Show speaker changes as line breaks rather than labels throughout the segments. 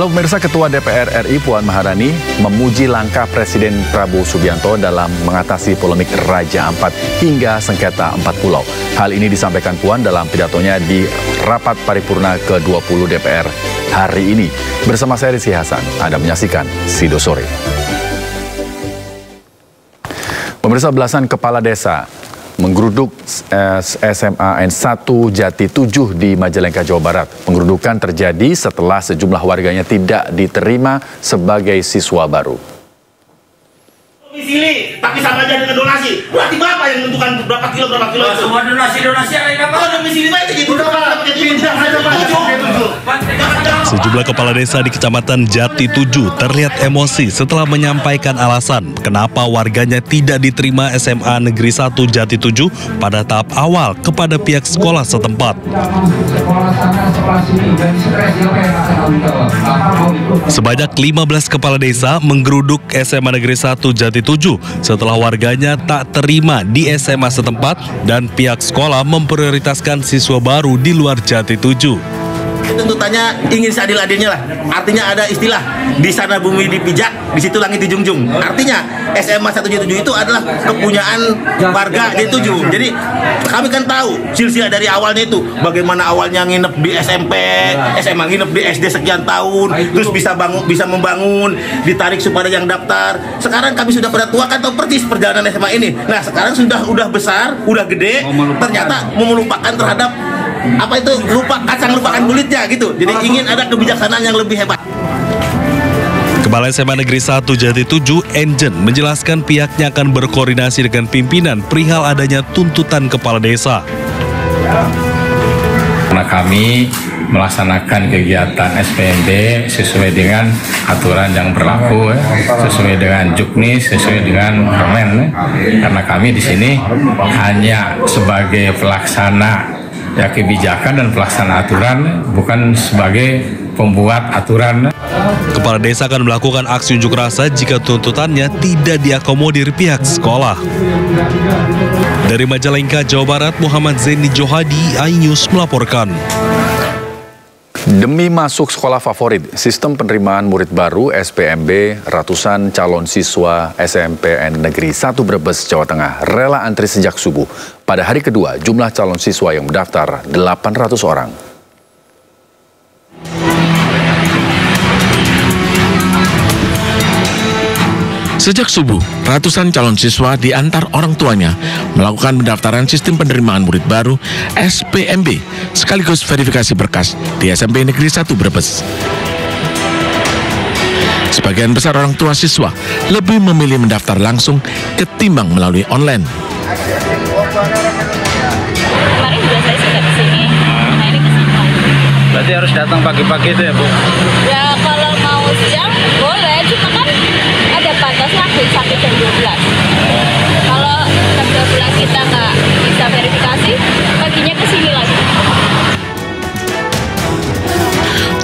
Halo pemirsa, Ketua DPR RI Puan Maharani memuji langkah Presiden Prabowo Subianto dalam mengatasi polemik Raja Ampat hingga sengketa 4 pulau. Hal ini disampaikan Puan dalam pidatonya di rapat paripurna ke-20 DPR hari ini. Bersama saya Rizky Hasan, Anda menyaksikan Sido Sore. Pemirsa, belasan kepala desa menggeruduk SMA N1 Jati 7 di Majalengka, Jawa Barat. Penggerudukan terjadi setelah sejumlah warganya tidak diterima sebagai siswa baru.
Domisili, tapi sama aja dengan donasi. Berarti Bapak yang menentukan berapa kilo itu.
Semua donasi ada apa?
Oh, domisili Pak itu gitu.
Sejumlah kepala desa di Kecamatan Jati 7 terlihat emosi setelah menyampaikan alasan kenapa warganya tidak diterima SMA Negeri 1 Jati 7 pada tahap awal kepada pihak sekolah setempat. Sebanyak 15 kepala desa menggeruduk SMA Negeri 1 Jati 7 setelah warganya tak terima di SMA setempat dan pihak sekolah memprioritaskan siswa baru di luar Jati 7.
Tuntutannya ingin seadil-adilnya lah. Artinya ada istilah di sana bumi dipijak, di situ langit dijunjung. Artinya SMA 177 itu adalah kepunyaan warga Jati 7. Jadi kami kan tahu silsilah dari awalnya itu bagaimana awalnya nginep di SMP, SMA nginep di SD sekian tahun, terus bisa membangun, ditarik supaya yang daftar. Sekarang kami sudah pada tua kan tahu persis perjalanan SMA ini. Nah sekarang udah besar, udah gede, ternyata melupakan terhadap apa itu kacang lupakan kulitnya gitu. Jadi ingin ada kebijaksanaan yang lebih hebat.
Kepala SMA Negeri 1 Jati 7, Enjen, menjelaskan pihaknya akan berkoordinasi dengan pimpinan perihal adanya tuntutan kepala desa.
Karena kami melaksanakan kegiatan SPMB sesuai dengan aturan yang berlaku, sesuai dengan Juknis, sesuai dengan Permen. Karena kami di sini hanya sebagai pelaksana kebijakan dan pelaksana aturan, bukan sebagai pembuat aturan.
Kepala desa akan melakukan aksi unjuk rasa jika tuntutannya tidak diakomodir pihak sekolah. Dari Majalengka, Jawa Barat, Muhammad Zaini Johadi, iNews melaporkan.
Demi masuk sekolah favorit, sistem penerimaan murid baru SPMB, ratusan calon siswa SMPN Negeri 1 Brebes, Jawa Tengah rela antri sejak subuh. Pada hari kedua, jumlah calon siswa yang mendaftar 800 orang.
Sejak subuh, ratusan calon siswa diantar orang tuanya melakukan pendaftaran sistem penerimaan murid baru SPMB sekaligus verifikasi berkas di SMP Negeri 1 Brebes. Sebagian besar orang tua siswa lebih memilih mendaftar langsung ketimbang melalui online.
Kemarin juga saya sudah kesini, nah ini kesana.
Berarti harus datang pagi-pagi itu ya, Bu?
Ya kalau mau siang boleh, cuma kan ada batasnya sampai jam 12. Kalau jam 12 kita nggak bisa verifikasi, paginya kesini lagi.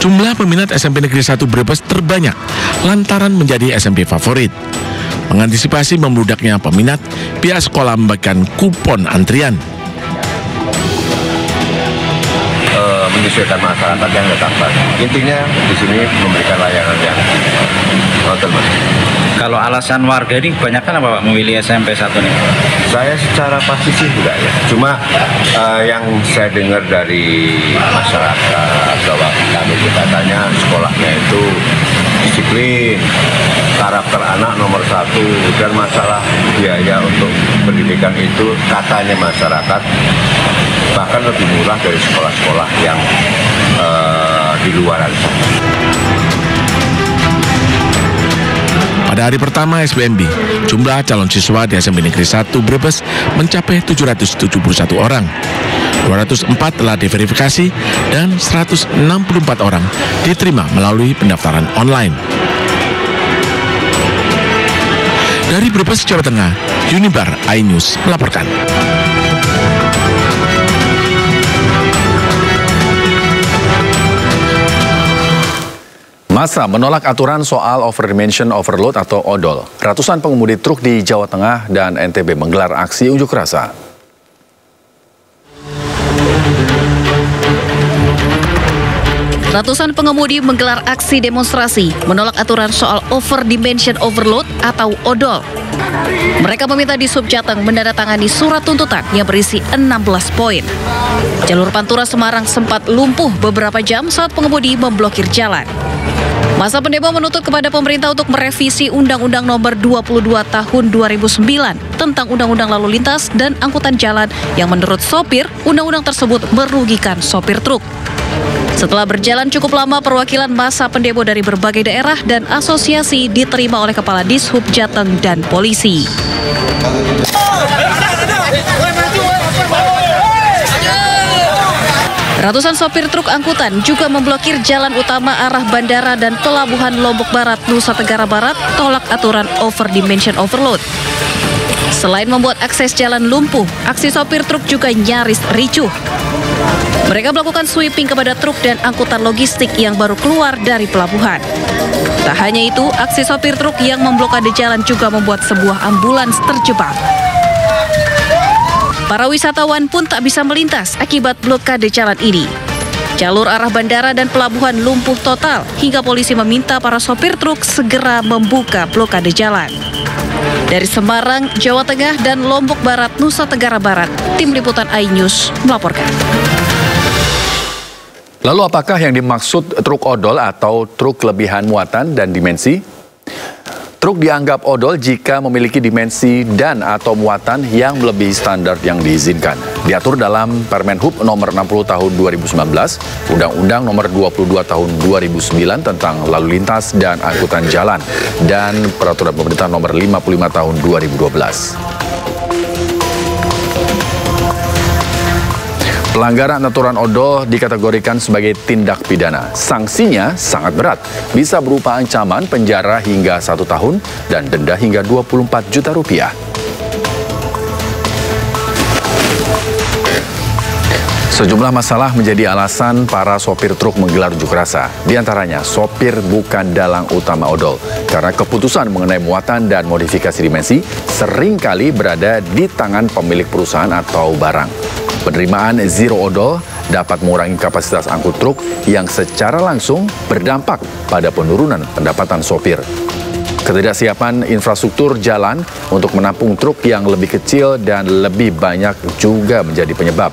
Jumlah peminat SMP Negeri 1 Brebes terbanyak lantaran menjadi SMP favorit. Mengantisipasi membludaknya peminat, pihak sekolah membagikan kupon antrian.
Menyesuaikan masyarakat yang datang. Intinya di sini memberikan layanan yang hotel, Mas.
Kalau alasan warga ini kebanyakan apa Pak memilih SMP 1 nih?
Saya secara pasti sih enggak ya. Cuma yang saya dengar dari masyarakat bahwa kami kita tanya sekolahnya itu disiplin, karakter anak nomor 1, dan masalah biaya untuk pendidikan itu katanya masyarakat bahkan lebih murah dari sekolah-sekolah yang di luaran.
Pada hari pertama SPMB, jumlah calon siswa di SMP Negeri 1 Brebes mencapai 771 orang. 204 telah diverifikasi dan 164 orang diterima melalui pendaftaran online. Dari Brebes, Jawa Tengah, Unibar iNews melaporkan.
Masa menolak aturan soal overdimension overload atau odol. Ratusan pengemudi truk di Jawa Tengah dan NTB menggelar aksi unjuk rasa.
Ratusan pengemudi menggelar aksi demonstrasi menolak aturan soal over dimension overload atau odol. Mereka meminta Dishub Jateng menandatangani surat tuntutan yang berisi 16 poin. Jalur Pantura Semarang sempat lumpuh beberapa jam saat pengemudi memblokir jalan. Masa pendemo menuntut kepada pemerintah untuk merevisi Undang-Undang Nomor 22 Tahun 2009 tentang Undang-Undang Lalu Lintas dan Angkutan Jalan yang menurut sopir, undang-undang tersebut merugikan sopir truk. Setelah berjalan cukup lama, perwakilan massa pendemo dari berbagai daerah dan asosiasi diterima oleh Kepala Dishub Jateng dan polisi. Ratusan sopir truk angkutan juga memblokir jalan utama arah bandara dan pelabuhan Lombok Barat, Nusa Tenggara Barat, tolak aturan over dimension overload. Selain membuat akses jalan lumpuh, aksi sopir truk juga nyaris ricuh. Mereka melakukan sweeping kepada truk dan angkutan logistik yang baru keluar dari pelabuhan. Tak hanya itu, aksi sopir truk yang memblokade jalan juga membuat sebuah ambulans terjebak. Para wisatawan pun tak bisa melintas akibat blokade jalan ini. Jalur arah bandara dan pelabuhan lumpuh total hingga polisi meminta para sopir truk segera membuka blokade jalan. Dari Semarang, Jawa Tengah, dan Lombok Barat, Nusa Tenggara Barat, Tim Liputan iNews melaporkan.
Lalu apakah yang dimaksud truk odol atau truk kelebihan muatan dan dimensi? Truk dianggap odol jika memiliki dimensi dan atau muatan yang melebihi standar yang diizinkan. Diatur dalam Permen Hub Nomor 60 Tahun 2019, Undang-Undang Nomor 22 Tahun 2009 tentang Lalu Lintas dan Angkutan Jalan, dan Peraturan Pemerintah Nomor 55 Tahun 2012. Pelanggaran aturan odol dikategorikan sebagai tindak pidana. Sanksinya sangat berat, bisa berupa ancaman penjara hingga 1 tahun dan denda hingga 24 juta rupiah. Sejumlah masalah menjadi alasan para sopir truk menggelar unjuk rasa. Di antaranya, sopir bukan dalang utama odol, karena keputusan mengenai muatan dan modifikasi dimensi seringkali berada di tangan pemilik perusahaan atau barang. Penerimaan zero odol dapat mengurangi kapasitas angkut truk yang secara langsung berdampak pada penurunan pendapatan sopir. Ketidaksiapan infrastruktur jalan untuk menampung truk yang lebih kecil dan lebih banyak juga menjadi penyebab.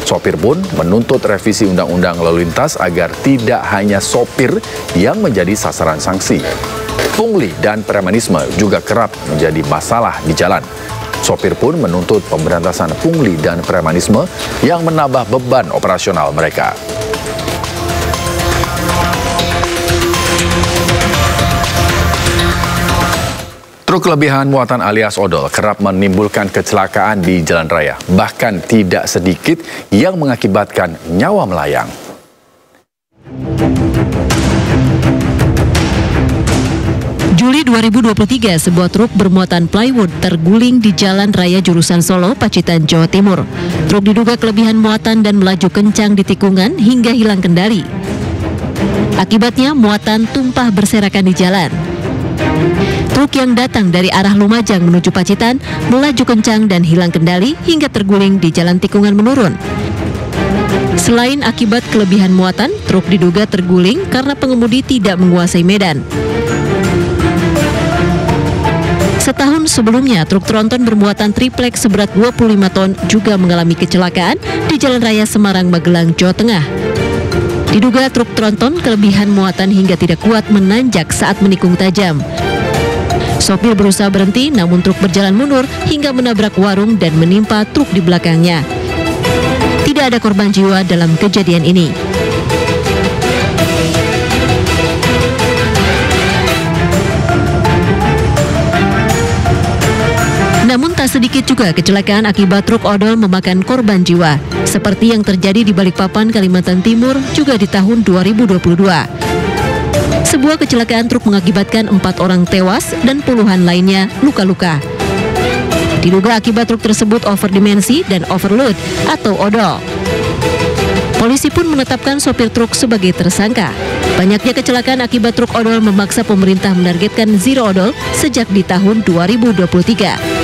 Sopir pun menuntut revisi Undang-Undang Lalu Lintas agar tidak hanya sopir yang menjadi sasaran sanksi. Pungli dan premanisme juga kerap menjadi masalah di jalan. Sopir pun menuntut pemberantasan pungli dan premanisme yang menambah beban operasional mereka. Truk kelebihan muatan alias odol kerap menimbulkan kecelakaan di jalan raya. Bahkan tidak sedikit yang mengakibatkan nyawa melayang.
Juli 2023, sebuah truk bermuatan plywood terguling di Jalan Raya Jurusan Solo, Pacitan, Jawa Timur. Truk diduga kelebihan muatan dan melaju kencang di tikungan hingga hilang kendali. Akibatnya, muatan tumpah berserakan di jalan. Truk yang datang dari arah Lumajang menuju Pacitan melaju kencang dan hilang kendali hingga terguling di jalan tikungan menurun. Selain akibat kelebihan muatan, truk diduga terguling karena pengemudi tidak menguasai medan. Setahun sebelumnya, truk tronton bermuatan triplek seberat 25 ton juga mengalami kecelakaan di Jalan Raya Semarang, Magelang, Jawa Tengah. Diduga truk tronton kelebihan muatan hingga tidak kuat menanjak saat menikung tajam. Sopir berusaha berhenti, namun truk berjalan mundur hingga menabrak warung dan menimpa truk di belakangnya. Tidak ada korban jiwa dalam kejadian ini. Namun tak sedikit juga kecelakaan akibat truk odol memakan korban jiwa, seperti yang terjadi di Balikpapan, Kalimantan Timur juga di tahun 2022. Sebuah kecelakaan truk mengakibatkan 4 orang tewas dan puluhan lainnya luka-luka. Diduga akibat truk tersebut overdimensi dan overload atau odol. Polisi pun menetapkan sopir truk sebagai tersangka. Banyaknya kecelakaan akibat truk odol memaksa pemerintah menargetkan zero odol sejak di tahun 2023.